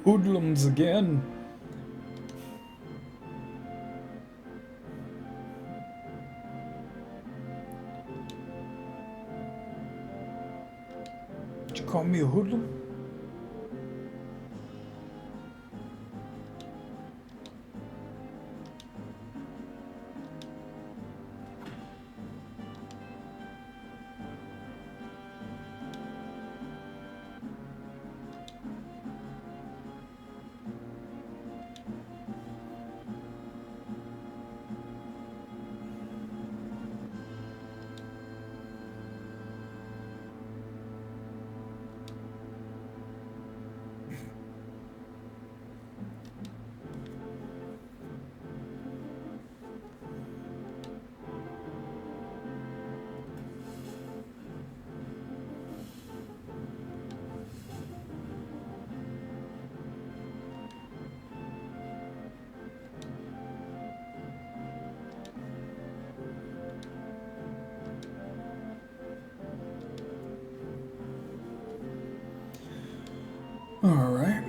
Hoodlums again. Did you call me a hoodlum? All right.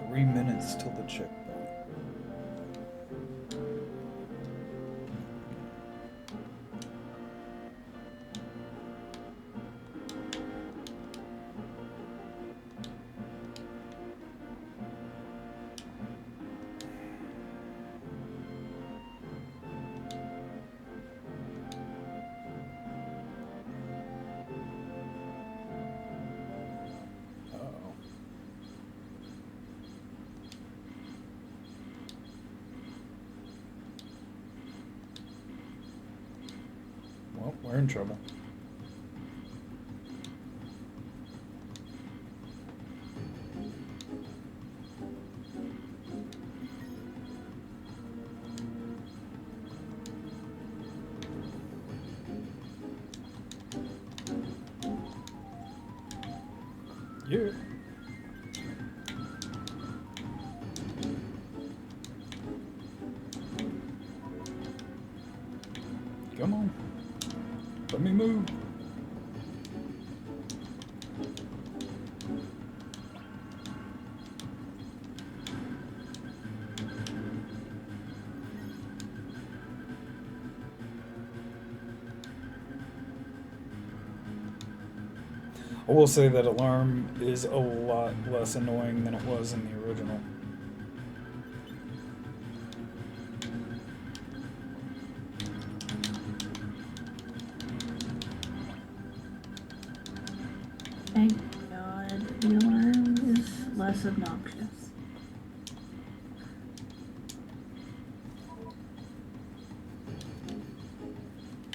Three minutes till the checkpoint. Well, we're in trouble. Yeah. Come on. Let me move. I will say that alarm is a lot less annoying than it was in the original. Thank God the alarm is less obnoxious.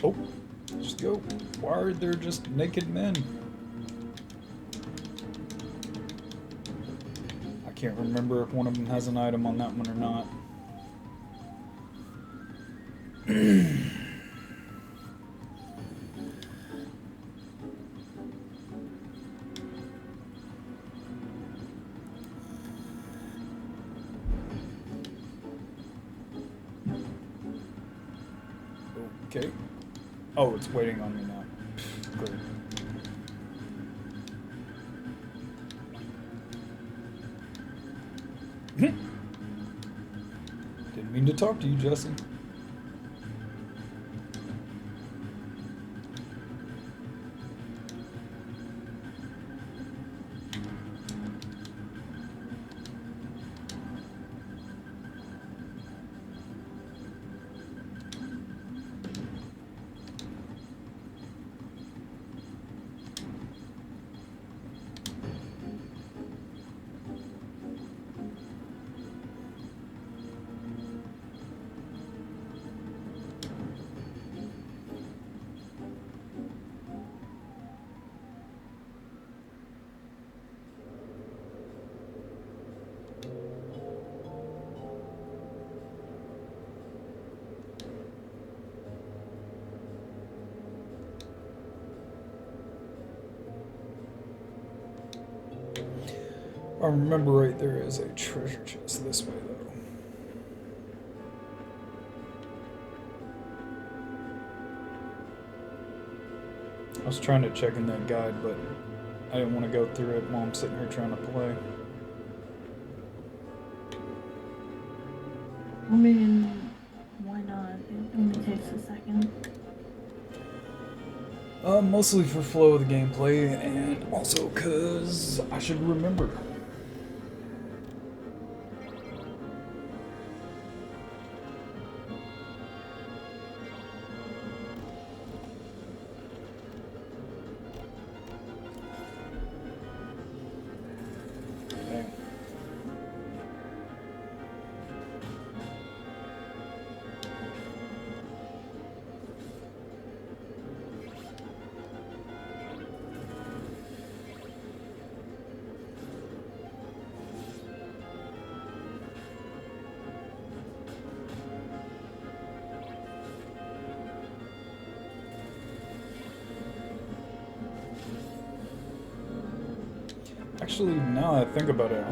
Oh, just go. Why are there just naked men? I can't remember if one of them has an item on that one or not. Okay. Oh, it's waiting on me now. Great. Didn't mean to talk to you, Jesse. If I remember right, there is a treasure chest this way, though. I was trying to check in that guide, but I didn't want to go through it while I'm sitting here trying to play. I mean, why not? It only takes a second. Mostly for flow of the gameplay, and also because I should remember. Dang. Actually, now that I think about it,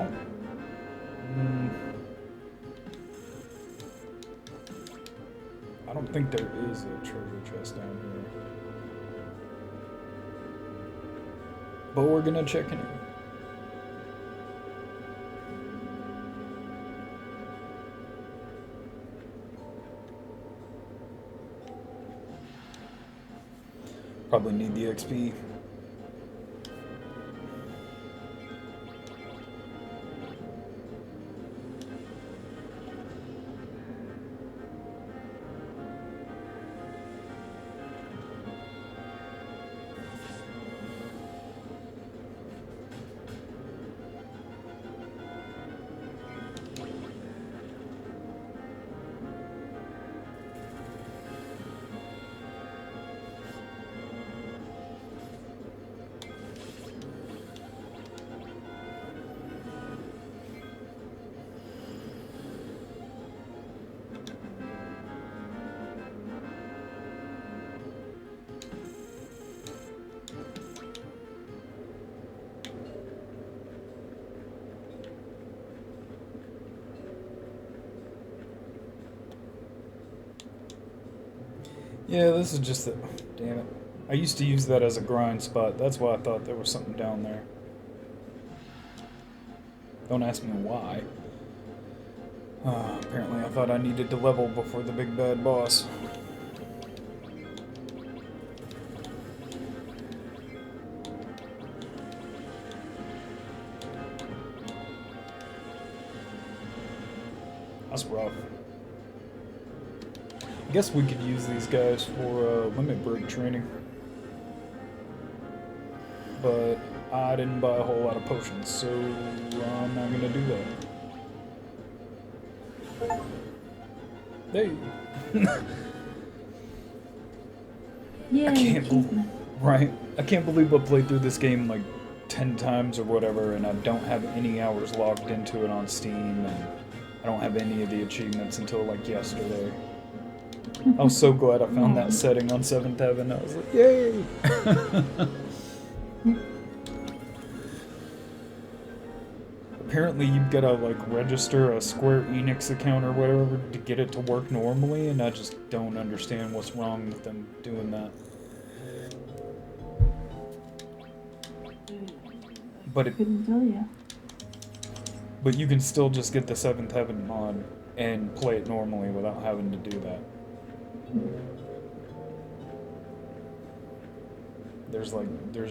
I don't think there is a treasure chest down here. But we're gonna check anyway. Probably need the XP. Yeah, this is just the... Damn it. I used to use that as a grind spot. That's why I thought there was something down there. Don't ask me why. Apparently I thought I needed to level before the big bad boss. That's rough. I guess we could use these guys for limit break training. But I didn't buy a whole lot of potions, so I'm not gonna do that. Hey! Yeah, I can't believe, right? I can't believe I played through this game like 10 times or whatever, and I don't have any hours logged into it on Steam, and I don't have any of the achievements until like yesterday. I was so glad I found that setting on 7th Heaven. I was like, yay! Apparently you've got to like register a Square Enix account or whatever to get it to work normally, and I just don't understand what's wrong with them doing that. But it, couldn't tell you. but you can still just get the 7th Heaven mod and play it normally without having to do that. There's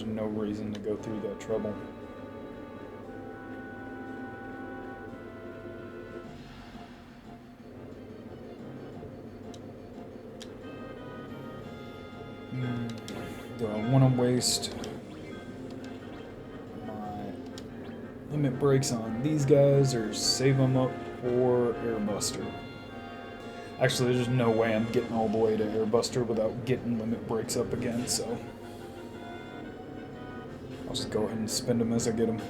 no reason to go through that trouble. Do I want to waste my limit breaks on these guys or save them up for Airbuster? Actually, there's no way I'm getting all the way to Airbuster without getting limit breaks up again, so I'll just go ahead and spend them as I get them.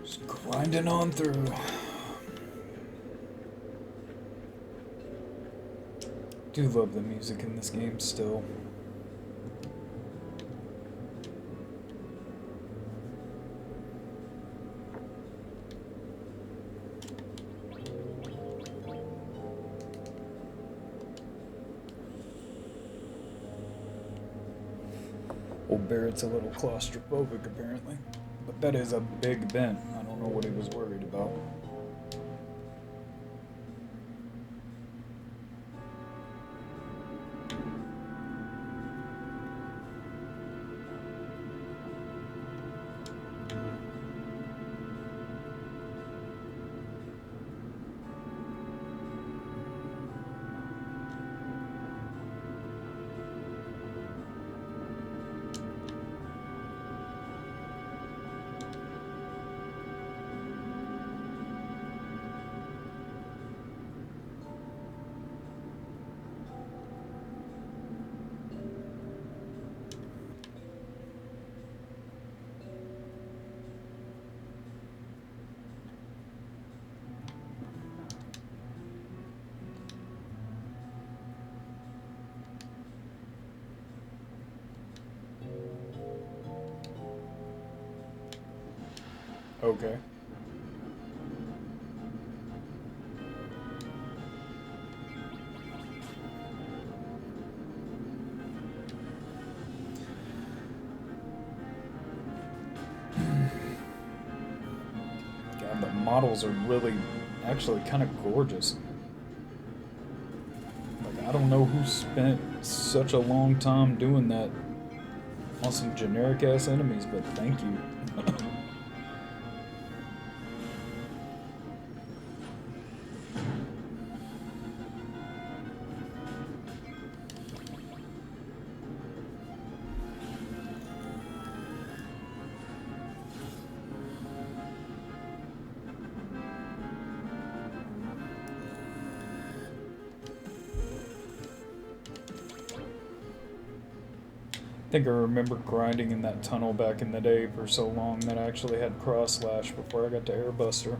Just grinding on through. Do love the music in this game still. Old Barrett's a little claustrophobic, apparently. But that is a big vent. I don't know what he was worried about. Okay. God, the models are really, actually kind of gorgeous. Like, I don't know who spent such a long time doing that on some generic ass enemies, but thank you. I think I remember grinding in that tunnel back in the day for so long that I actually had cross slash before I got to Airbuster.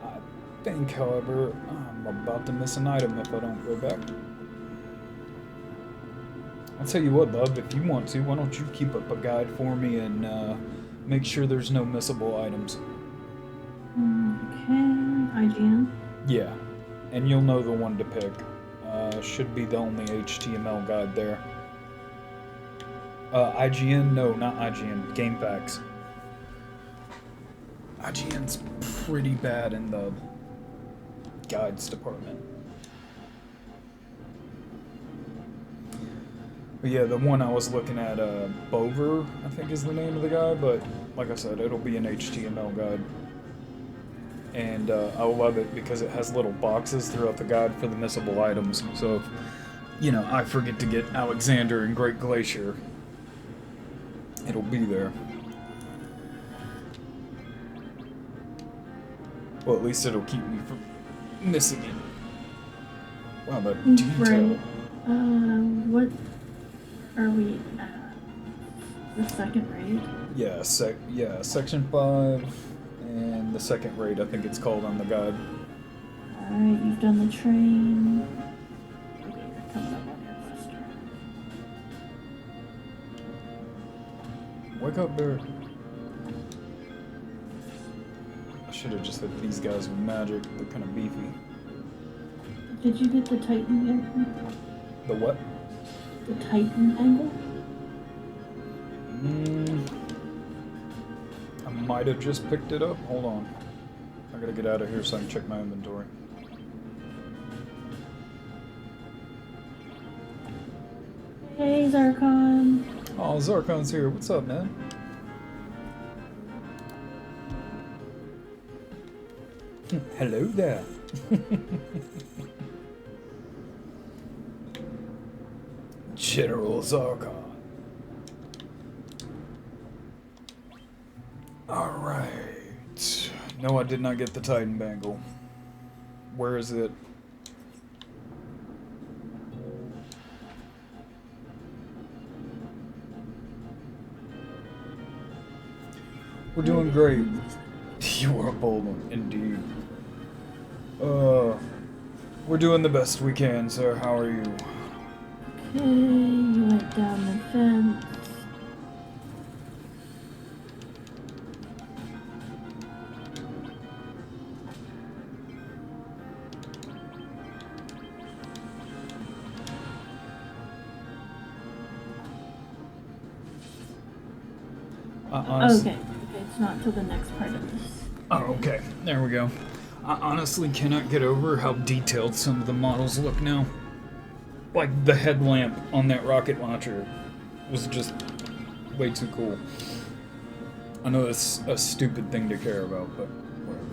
I think, however, I'm about to miss an item if I don't go back. I'll tell you what, bub, if you want to, why don't you keep up a guide for me and make sure there's no missable items. Okay, IGN. Yeah, and you'll know the one to pick. Should be the only HTML guide there. IGN? No, not IGN. GameFAQs. IGN's pretty bad in the guides department. But yeah, the one I was looking at, Bover, I think is the name of the guy, but like I said, it'll be an HTML guide. And I love it because it has little boxes throughout the guide for the missable items. So, if, you know, I forget to get Alexander and Great Glacier, it'll be there. Well, at least it'll keep me from missing it. Wow, the detail. Right. What are we at? The second raid? Yeah, section 5. And the second raid, I think it's called on the guide. Alright, you've done the train. Okay, that comes up on your list. Wake up, Barrett. I should have just hit these guys with magic. They're kind of beefy. Did you get the Titan angle? The what? The Titan angle? I might have just picked it up. Hold on. I gotta get out of here so I can check my inventory. Hey, Zarkon. Oh, Zarkon's here. What's up, man? Hello there. General Zarkon. Alright. No, I did not get the Titan Bangle. Where is it? We're doing great. You are a bold one, indeed. We're doing the best we can, sir. How are you? Okay, you went down the fence. Okay, it's not till the next part of this. Oh, okay. There we go. I honestly cannot get over how detailed some of the models look now. Like the headlamp on that rocket launcher was just way too cool. I know that's a stupid thing to care about, but whatever.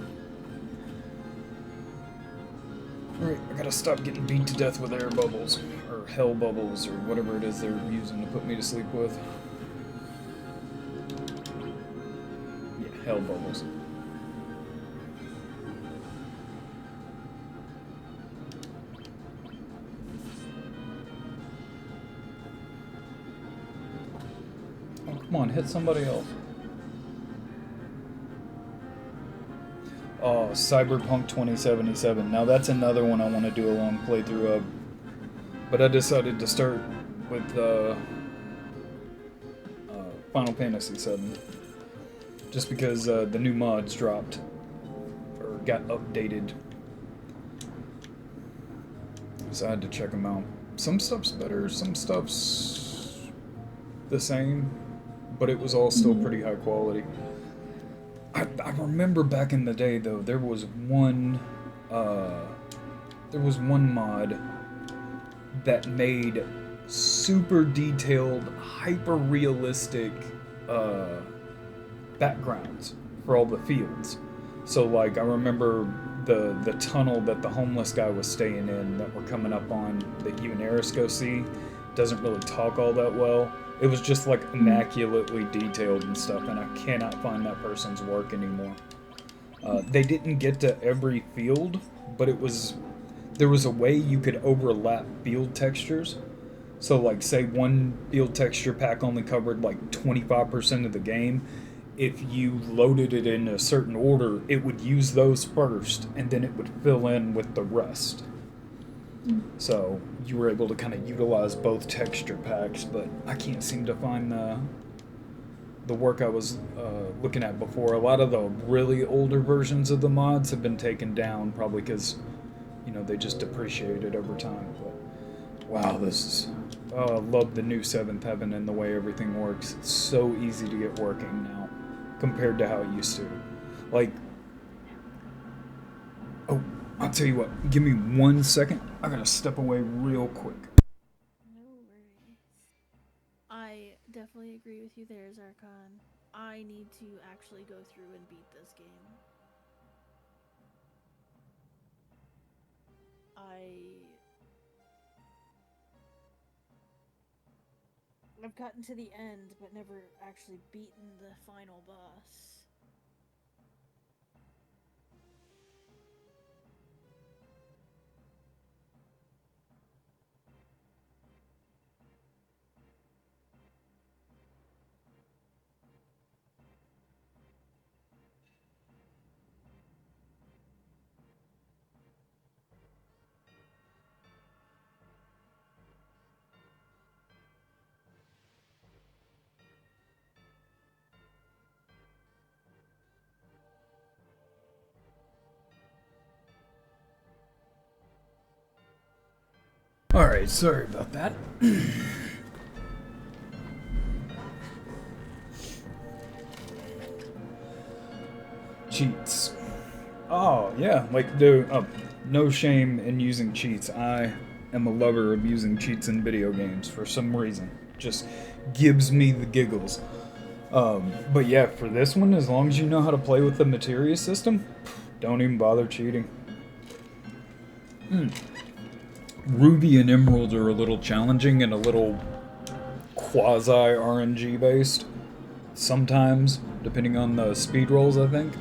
Alright, I gotta stop getting beat to death with air bubbles, or hell bubbles, or whatever it is they're using to put me to sleep with. Yeah, hell bubbles. Oh, come on, hit somebody else. Oh, Cyberpunk 2077. Now that's another one I want to do a long playthrough of. But I decided to start with Final Fantasy VII. Just because the new mods dropped. Or got updated. So I had to check them out. Some stuff's better, some stuff's the same. But it was all still pretty high quality. I remember back in the day though, there was one mod that made super detailed, hyper realistic backgrounds for all the fields. So like I remember the tunnel that the homeless guy was staying in that we're coming up on that you and Eris go see doesn't really talk all that well. It was just like immaculately detailed and stuff, and I cannot find that person's work anymore. They didn't get to every field, but there was a way you could overlap field textures. So like say one field texture pack only covered like 25% of the game. If you loaded it in a certain order, it would use those first, and then it would fill in with the rest. So you were able to kind of utilize both texture packs, but I can't seem to find the work I was looking at before. A lot of the really older versions of the mods have been taken down, probably because, you know, they just depreciated over time. But wow, this is... I love the new 7th Heaven and the way everything works. It's so easy to get working now, compared to how it used to. Like... Oh, I'll tell you what, give me 1 second. I gotta step away real quick. No worries. I definitely agree with you there, Zarkon. I need to actually go through and beat this game. I've gotten to the end, but never actually beaten the final boss. Alright, sorry about that. Cheats. Oh, yeah, like, no shame in using cheats. I am a lover of using cheats in video games for some reason. Just gives me the giggles. But yeah, for this one, as long as you know how to play with the materia system, don't even bother cheating. Ruby and Emerald are a little challenging and a little quasi-RNG based. Sometimes, depending on the speed rolls, I think.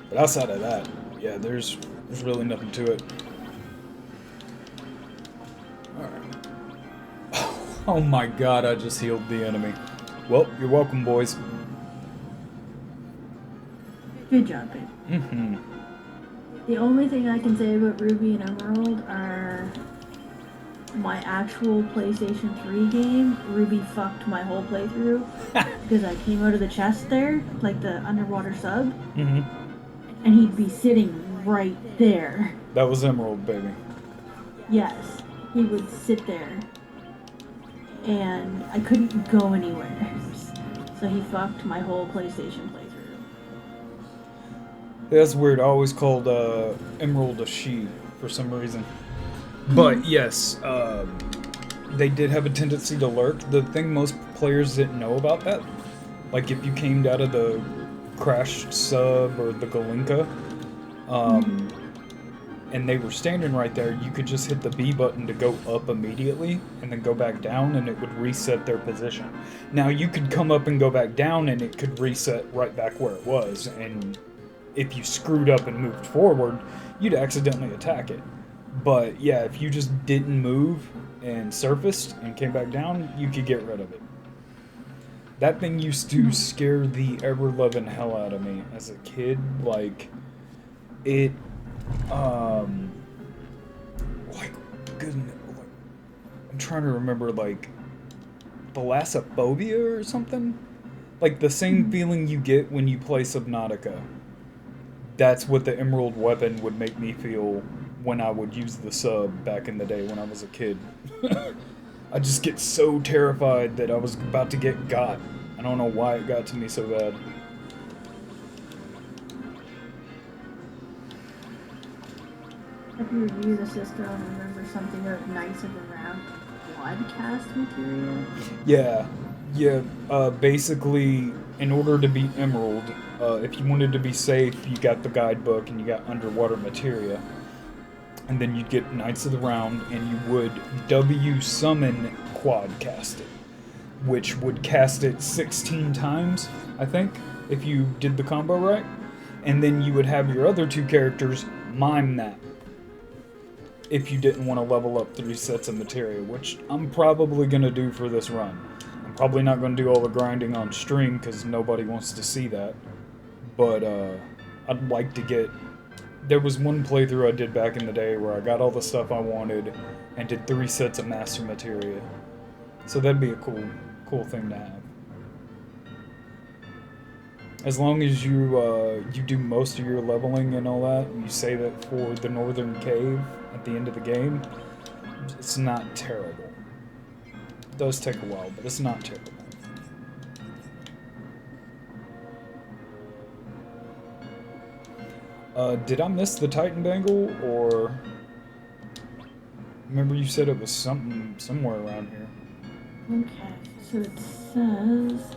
But outside of that, yeah, there's really nothing to it. Alright. Oh my god, I just healed the enemy. Well, you're welcome, boys. Good job, babe. Mm-hmm. The only thing I can say about Ruby and Emerald are my actual PlayStation 3 game. Ruby fucked my whole playthrough because I came out of the chest there, like the underwater sub, Mm-hmm. and he'd be sitting right there. That was Emerald, baby. Yes, he would sit there, and I couldn't go anywhere. So he fucked my whole PlayStation playthrough. That's weird. I always called Emerald a she for some reason. But yes, they did have a tendency to lurk. The thing most players didn't know about that, like if you came out of the crashed sub or the Galinka, and they were standing right there, you could just hit the B button to go up immediately and then go back down and it would reset their position. Now you could come up and go back down and it could reset right back where it was, and if you screwed up and moved forward, you'd accidentally attack it. But yeah, if you just didn't move and surfaced and came back down, you could get rid of it. That thing used to scare the ever-loving hell out of me as a kid. Like, it, like, goodness, like, I'm trying to remember, like, thalassophobia or something? Like, the same feeling you get when you play Subnautica. That's what the Emerald weapon would make me feel when I would use the sub back in the day when I was a kid. I just get so terrified that I was about to get got. I don't know why it got to me so bad. If you review the system, remember something about Knights of the Round podcast material? Yeah. Basically, in order to beat Emerald, if you wanted to be safe, you got the guidebook and you got underwater materia. And then you'd get Knights of the Round, and you would W summon quad cast it, which would cast it 16 times, I think, if you did the combo right. And then you would have your other two characters mime that if you didn't want to level up 3 sets of materia, which I'm probably going to do for this run. I'm probably not going to do all the grinding on stream because nobody wants to see that. But I'd like to get... There was one playthrough I did back in the day where I got all the stuff I wanted and did 3 sets of master materia. So that'd be a cool thing to have. As long as you do most of your leveling and all that, and you save it for the Northern Cave at the end of the game, it's not terrible. It does take a while, but it's not terrible. Did I miss the Titan Bangle, or... Remember you said it was somewhere around here. Okay, so it says...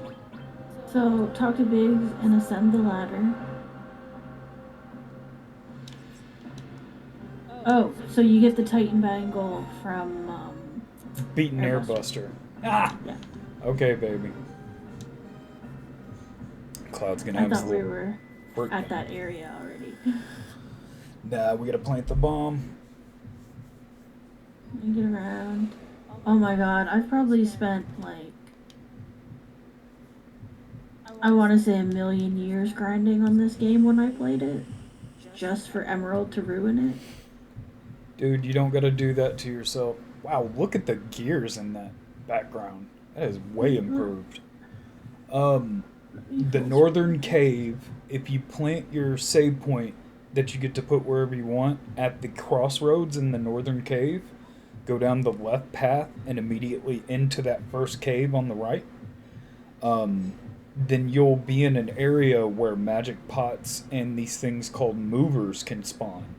So, talk to Biggs and ascend the ladder. Oh, so you get the Titan Bangle from, Beating Airbuster. Ah! Yeah. Okay, baby. Cloud's gonna I have his thought we little were work at that area already. Nah, we gotta plant the bomb. Get around. Oh my god, I've probably spent, like... I want to say 1,000,000 years grinding on this game when I played it. Just for Emerald to ruin it. Dude, you don't gotta do that to yourself. Wow, look at the gears in that background. That is way improved. The Northern Cave, if you plant your save point that you get to put wherever you want at the crossroads in the Northern Cave, go down the left path and immediately into that first cave on the right, then you'll be in an area where magic pots and these things called movers can spawn.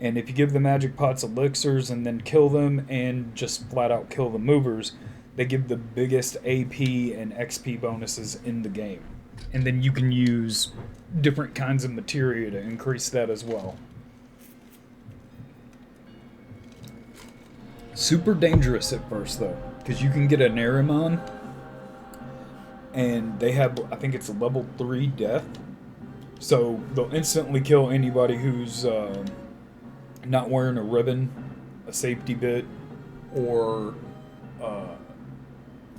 And if you give the magic pots elixirs and then kill them and just flat out kill the movers, they give the biggest AP and XP bonuses in the game. And then you can use different kinds of materia to increase that as well. Super dangerous at first though, because you can get an Aramon, and they have, I think it's a level 3 death. So they'll instantly kill anybody who's not wearing a ribbon, a safety bit, or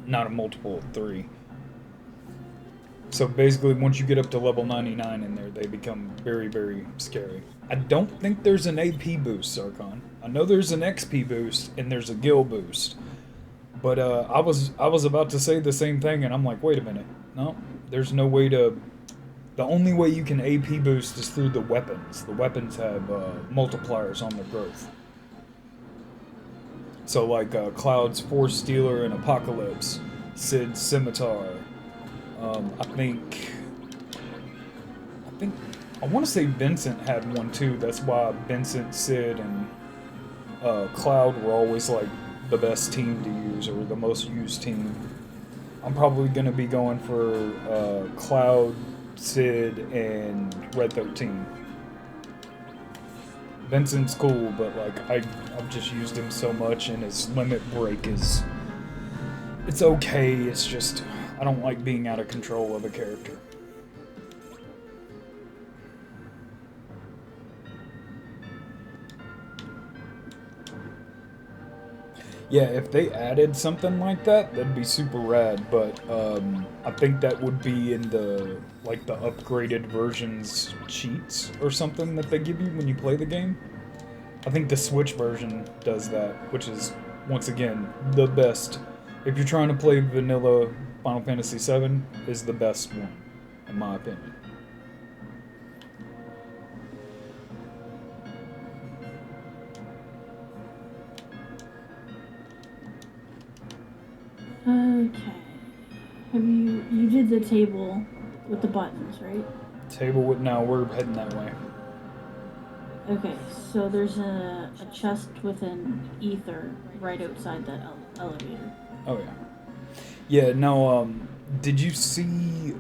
not a multiple of 3. So basically, once you get up to level 99 in there, they become very, very scary. I don't think there's an AP boost, Sarkon. I know there's an XP boost and there's a gil boost. But I was about to say the same thing, and I'm like, wait a minute. No, there's no way to. The only way you can AP boost is through the weapons. The weapons have multipliers on their growth. So like Cloud's Force Stealer and Apocalypse, Sid's Scimitar. I want to say Vincent had one too. That's why Vincent, Sid, and Cloud were always like the best team to use, or the most used team. I'm probably gonna be going for Cloud, Sid, and Red 13. Vincent's cool, but like I've just used him so much, and his limit break is it's okay. It's just I don't like being out of control of a character. Yeah, if they added something like that, that'd be super rad. But I think that would be in the like the upgraded versions cheats or something that they give you when you play the game. I think the Switch version does that, which is once again the best. If you're trying to play vanilla Final Fantasy VII, is the best one, in my opinion. Okay. You did the table with the buttons, right? Table with now we're heading that way. Okay, so there's a chest with an ether right outside that elevator. Oh yeah. Yeah, no, did you see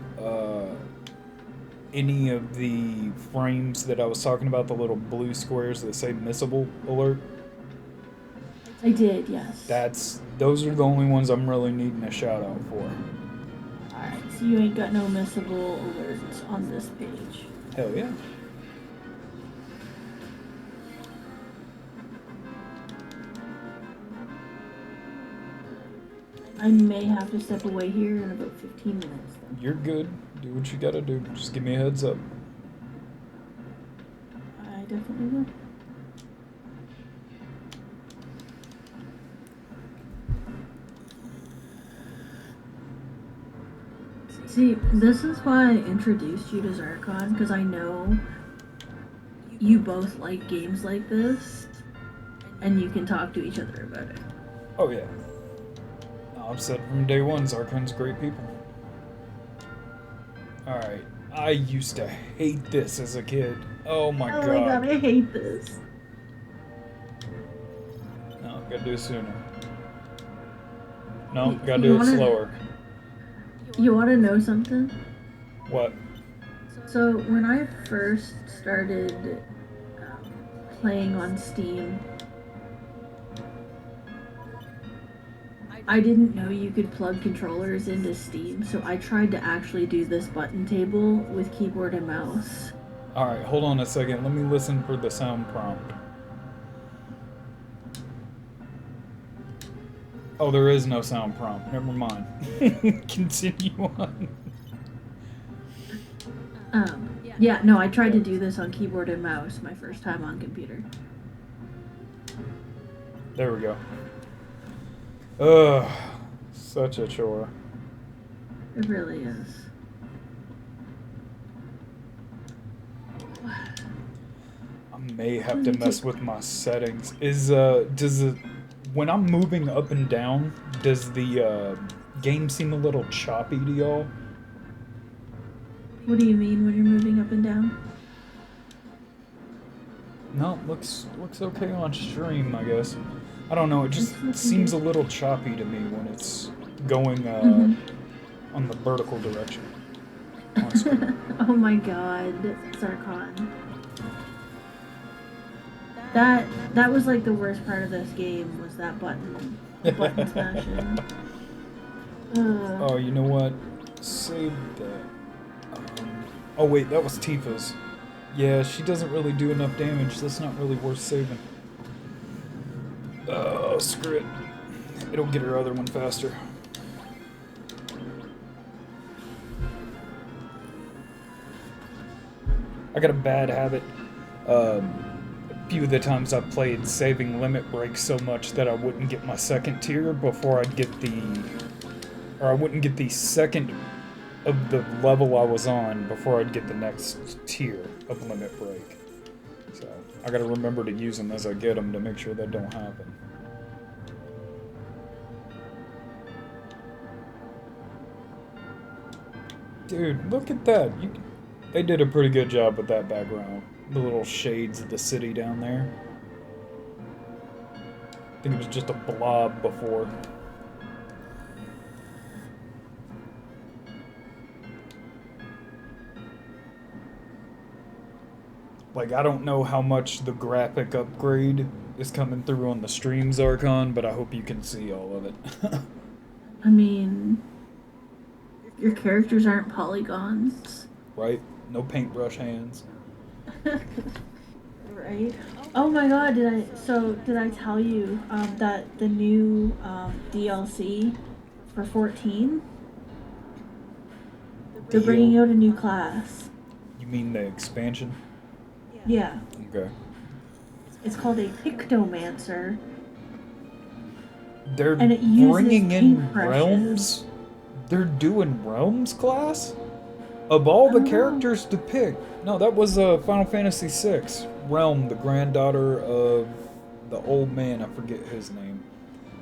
any of the frames that I was talking about, the little blue squares that say missable alert? I did, yes. Those are the only ones I'm really needing a shout out for. Alright, so you ain't got no missable alerts on this page. Hell yeah. I may have to step away here in about 15 minutes. Then. You're good. Do what you gotta do. Just give me a heads up. I definitely will. See, this is why I introduced you to Zarkon, because I know you both like games like this, and you can talk to each other about it. Oh yeah. I've said from day one, Zarkon's great people. Alright, I used to hate this as a kid. Oh my god. Oh my god, I hate this. No, gotta do it sooner. No, gotta do it slower. You want to know something? What? So, when I first started playing on Steam, I didn't know you could plug controllers into Steam, so I tried to actually do this button table with keyboard and mouse. Alright, hold on a second. Let me listen for the sound prompt. Oh, there is no sound prompt. Never mind. Continue on. Yeah, no, I tried to do this on keyboard and mouse my first time on computer. There we go. Ugh, such a chore. It really is. I may have to mess with my settings. When I'm moving up and down, does the game seem a little choppy to y'all? What do you mean when you're moving up and down? No, looks okay on stream, I guess. I don't know, it just seems a little choppy to me when it's going on the vertical direction on screen. Oh my god, Zarkon. That was like the worst part of this game, was that button smashing. Oh, you know what? Save that. Oh wait, that was Tifa's. Yeah, she doesn't really do enough damage. That's not really worth saving. Oh, screw it. It'll get her other one faster. I got a bad habit. A few of the times I've played saving limit break so much that I wouldn't get my second tier before I'd get or I wouldn't get the second of the level I was on before I'd get the next tier of limit break. So I gotta remember to use them as I get them to make sure that don't happen. Dude, look at that. They did a pretty good job with that background. The little shades of the city down there. I think it was just a blob before. Like, I don't know how much the graphic upgrade is coming through on the streams, Archon, but I hope you can see all of it. I mean, your characters aren't polygons. Right? No paintbrush hands. Right? Oh my god, did I tell you that the new DLC for 14? They're bringing out a new class. You mean the expansion? Yeah. Okay. It's called a Pictomancer. They're And it uses bringing in paintbrushes. realms? They're doing realms class? Of all the characters to pick. No, that was Final Fantasy VI. Realm, the granddaughter of the old man, I forget his name.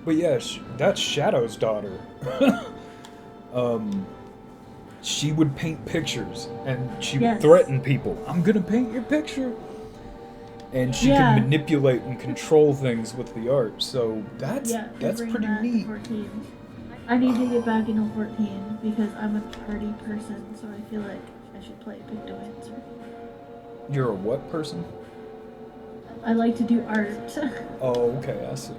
But yeah, that's Shadow's daughter. She would paint pictures, and she would threaten people. I'm gonna paint your picture. And she can manipulate and control things with the art. So that's pretty neat. 14. I need to get back into 14 because I'm a party person, so I feel like I should play Pictomancer. You're a what person? I like to do art. Oh, okay, I see.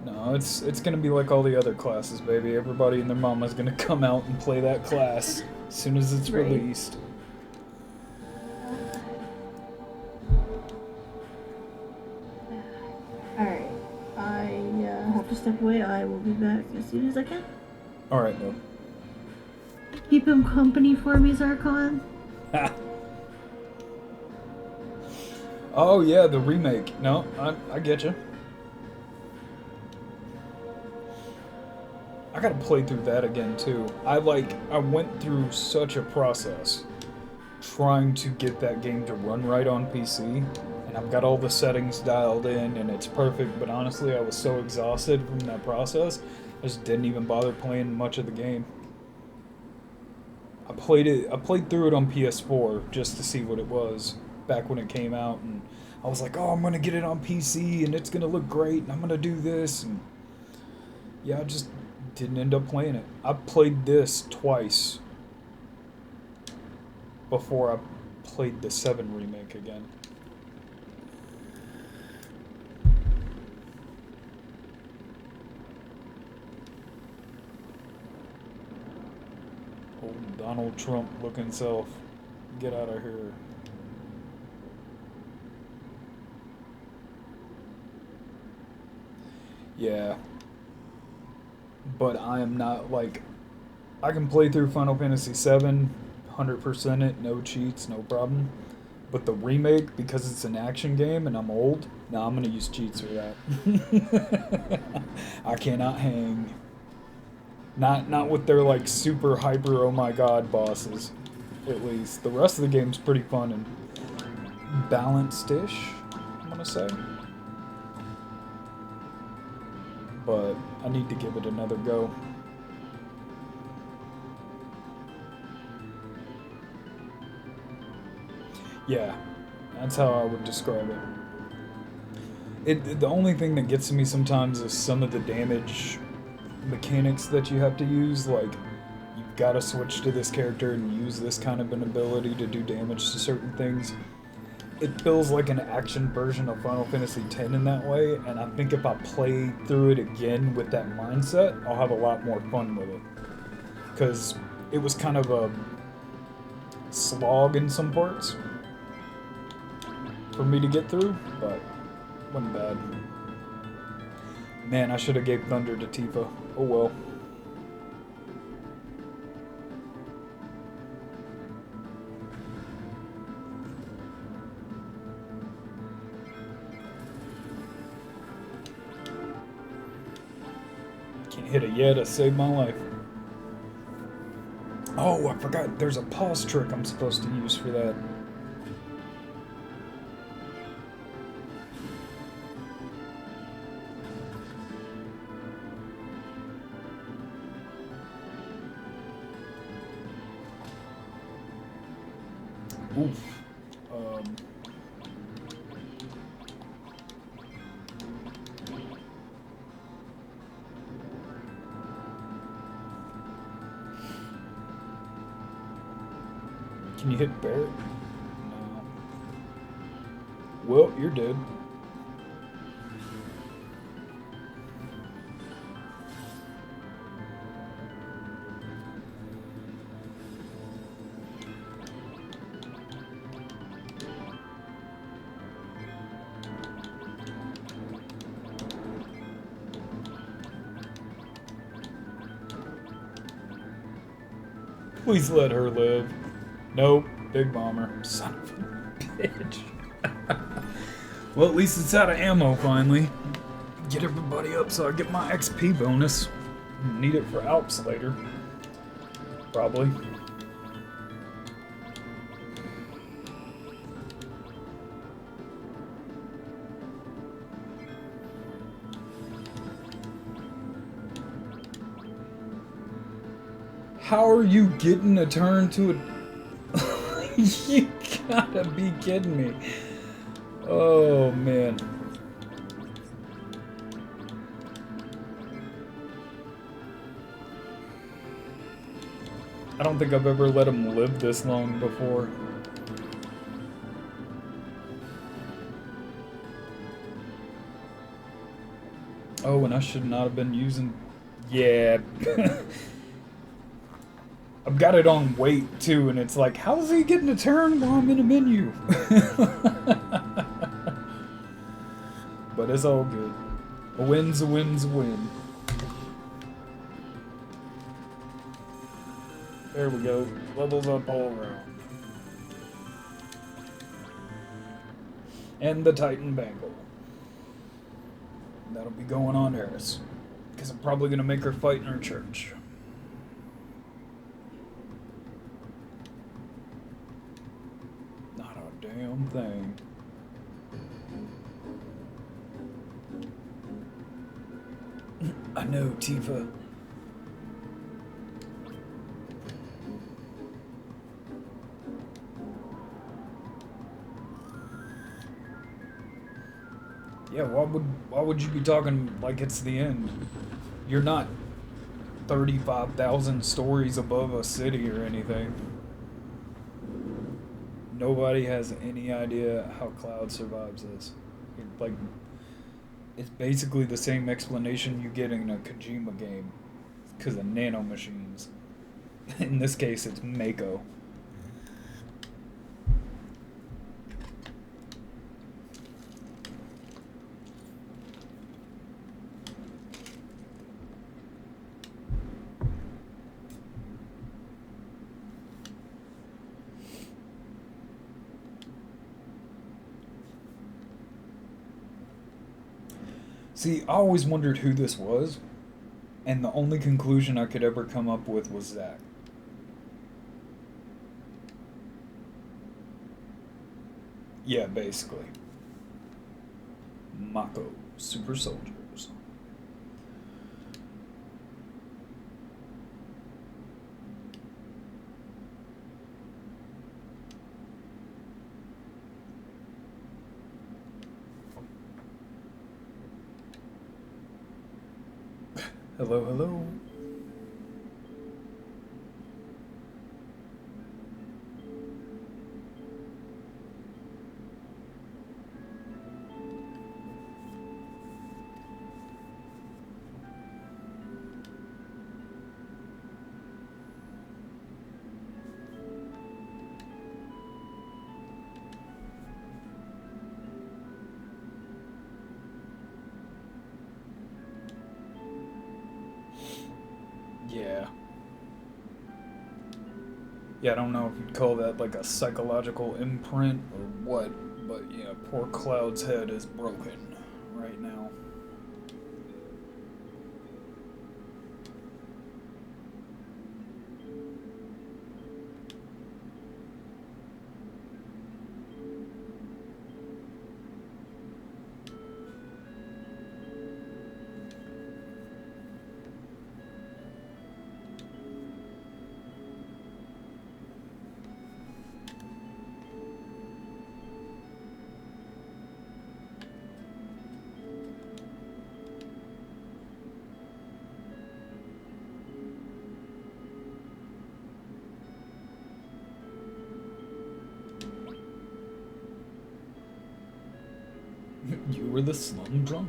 No, it's gonna be like all the other classes, baby. Everybody and their mama's gonna come out and play that class as soon as it's released. Alright, I have to step away. I will be back as soon as I can. Alright, though. Keep him company for me, Zarkon. Oh, yeah, the remake. No, I get you. I gotta play through that again, too. I went through such a process trying to get that game to run right on PC. And I've got all the settings dialed in, and it's perfect, but honestly, I was so exhausted from that process, I just didn't even bother playing much of the game. I played through it on PS4 just to see what it was back when it came out, and I was like, oh, I'm gonna get it on PC, and it's gonna look great, and I'm gonna do this, and yeah, I just didn't end up playing it. I played this twice before I played the 7 remake again. Old Donald Trump looking self. Get out of here. Yeah. But I am not I can play through Final Fantasy VII, 100% it, no cheats, no problem. But the remake, because it's an action game and I'm old, nah, I'm gonna use cheats for that. I cannot hang. Not with their super hyper oh my god bosses. At least. The rest of the game's pretty fun and balanced-ish, I'm gonna say. But I need to give it another go. Yeah, that's how I would describe it. The only thing that gets to me sometimes is some of the damage mechanics that you have to use, you've got to switch to this character and use this kind of an ability to do damage to certain things. It feels like an action version of Final Fantasy X in that way, and I think if I play through it again with that mindset, I'll have a lot more fun with it. Because it was kind of a slog in some parts for me to get through, but wasn't bad. Man, I should have gave Thunder to Tifa. Oh well. Can't hit it yet. It saved my life. Oh, I forgot. There's a pause trick I'm supposed to use for that. Oof. Can you hit Barrett? No. Well, you're dead. Please let her live. Nope, big bomber. Son of a bitch. Well, at least it's out of ammo finally. Get everybody up so I get my XP bonus. Need it for Alps later. Probably. How are you getting a turn to a... You gotta be kidding me. Oh, man. I don't think I've ever let him live this long before. Oh, and I should not have been using... Yeah. I've got it on wait too, and it's like, how is he getting a turn while I'm in a menu? But it's all good. A win's a win's a win. There we go. Levels up all around. And the Titan Bangle. That'll be going on Eris. Because I'm probably going to make her fight in her church. Not a damn thing. I know, Tifa. Yeah, why would you be talking like it's the end? You're not 35,000 stories above a city or anything. Nobody has any idea how Cloud survives this. Like, it's basically the same explanation you get in a Kojima game. Because of nanomachines. In this case, it's Mako. See, I always wondered who this was, and the only conclusion I could ever come up with was Zack. Yeah, basically. Mako, super soldiers. Hello, hello. Yeah. Yeah, I don't know if you'd call that like a psychological imprint or what, but yeah, poor Cloud's head is broken right now. were the slum drunk.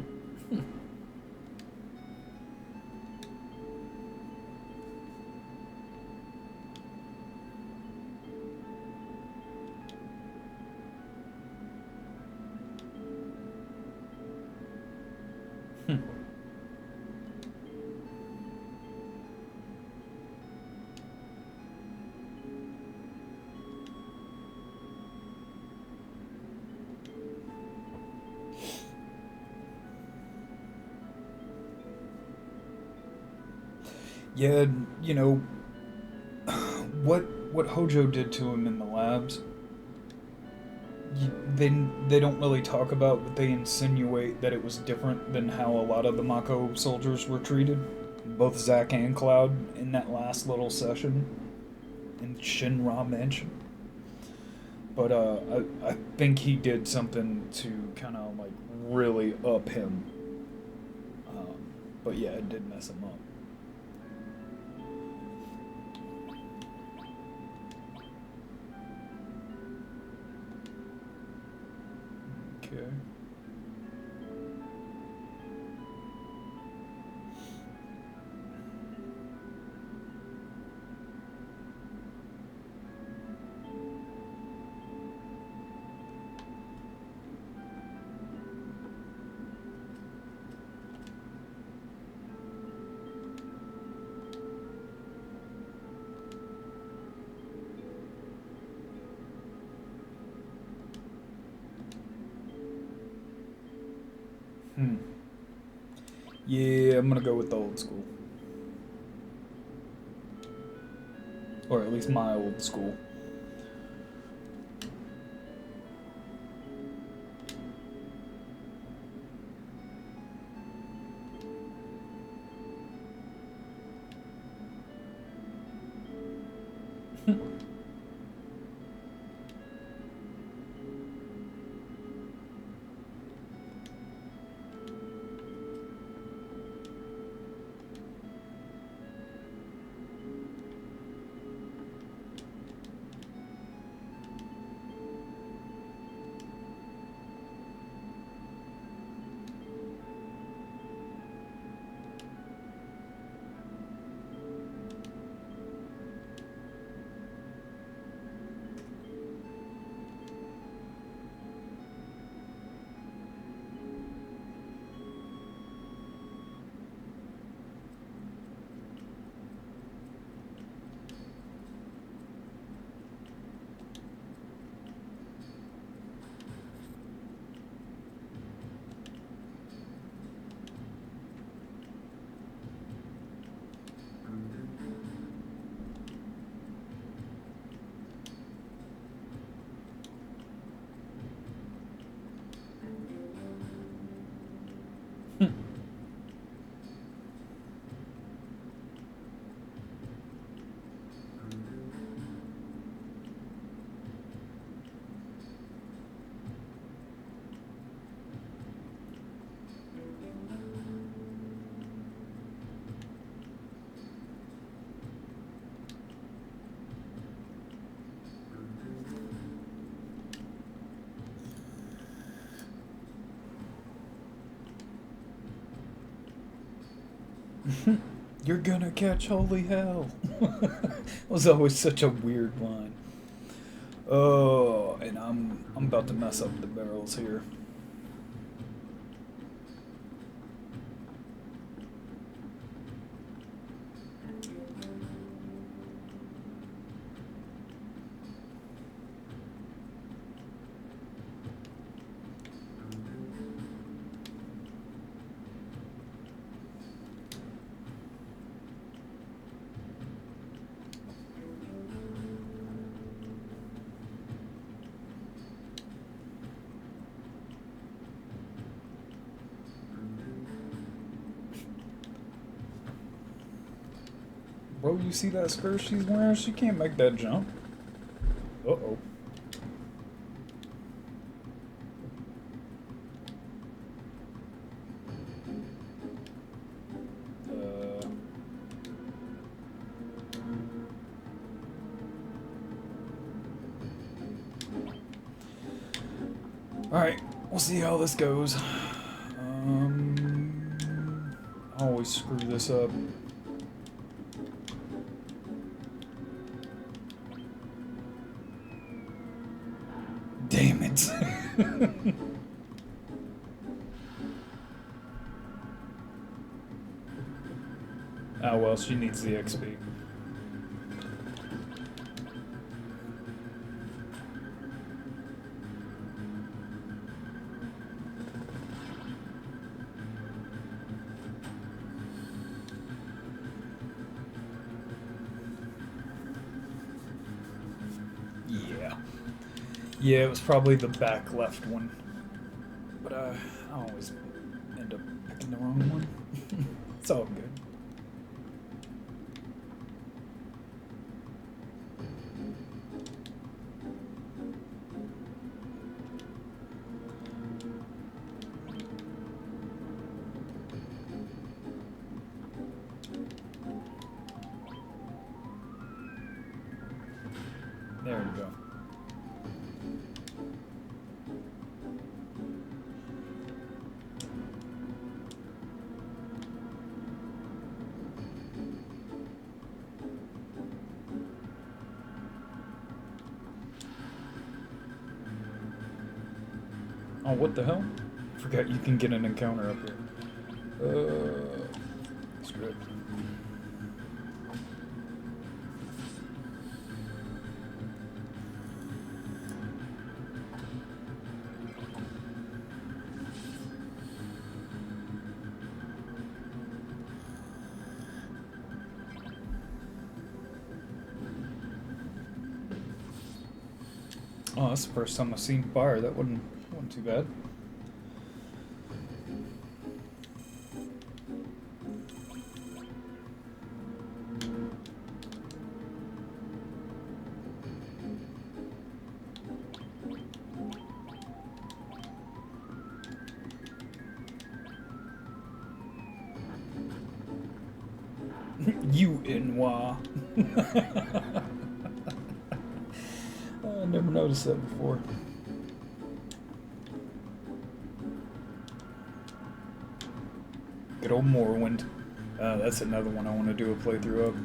Yeah, you know, what Hojo did to him in the labs, they don't really talk about, but they insinuate that it was different than how a lot of the Mako soldiers were treated. Both Zack and Cloud in that last little session in Shinra Mansion. But I think he did something to kind of like really up him. But yeah, it did mess him up. Okay. Yeah, I'm gonna go with the old school. Or at least my old school. You're gonna catch holy hell. Was always such a weird line. Oh, and I'm about to mess up the barrels here. Bro, you see that skirt she's wearing? She can't make that jump. Uh-oh. Alright, we'll see how this goes. always screw this up. Damn it. Oh well, she needs the XP. Yeah, it was probably the back left one. But I always end up picking the wrong one. It's all good. There we go. Oh, what the hell? Forgot you can get an encounter up here. Screw it. Oh, that's the first time I've seen fire. That wasn't too bad. You Inwa. I never noticed that before. Good old Morrowind. That's another one I want to do a playthrough of.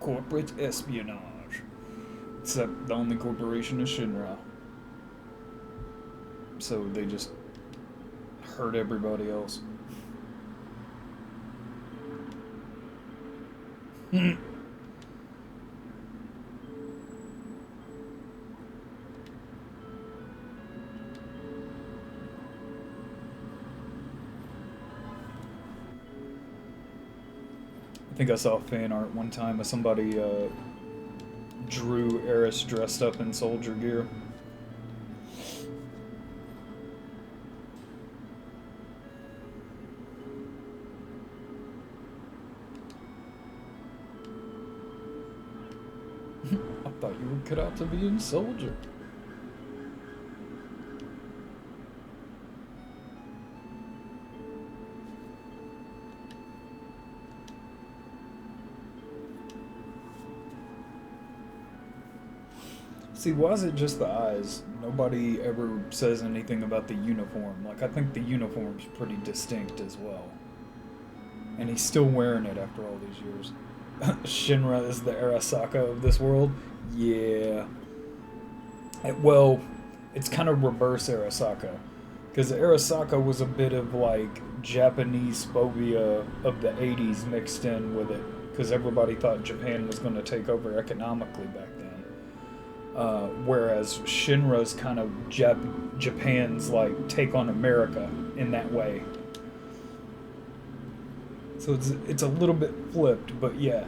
Corporate espionage. Except the only corporation is Shinra. So they just hurt everybody else. I think I saw fan art one time of somebody drew Eris dressed up in soldier gear. I thought you were cut out to be a soldier. See, why is it just the eyes? Nobody ever says anything about the uniform. Like, I think the uniform's pretty distinct as well. And he's still wearing it after all these years. Shinra is the Arasaka of this world? Yeah. Well, it's kind of reverse Arasaka. Because Arasaka was a bit of, like, Japanese phobia of the 80s mixed in with it. Because everybody thought Japan was going to take over economically back then. Whereas Shinra's kind of Japan's like take on America in that way. So it's a little bit flipped, but yeah.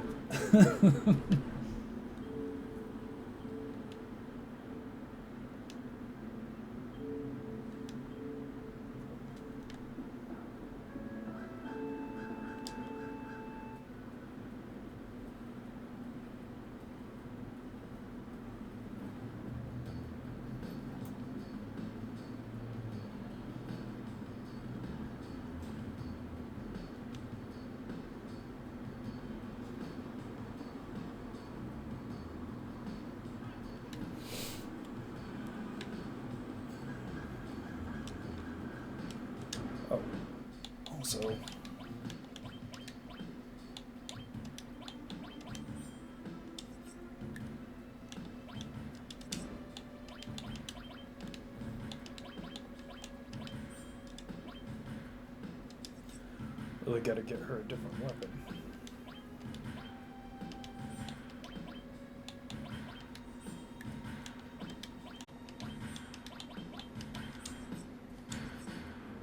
Oh, also. Really gotta get her a different weapon.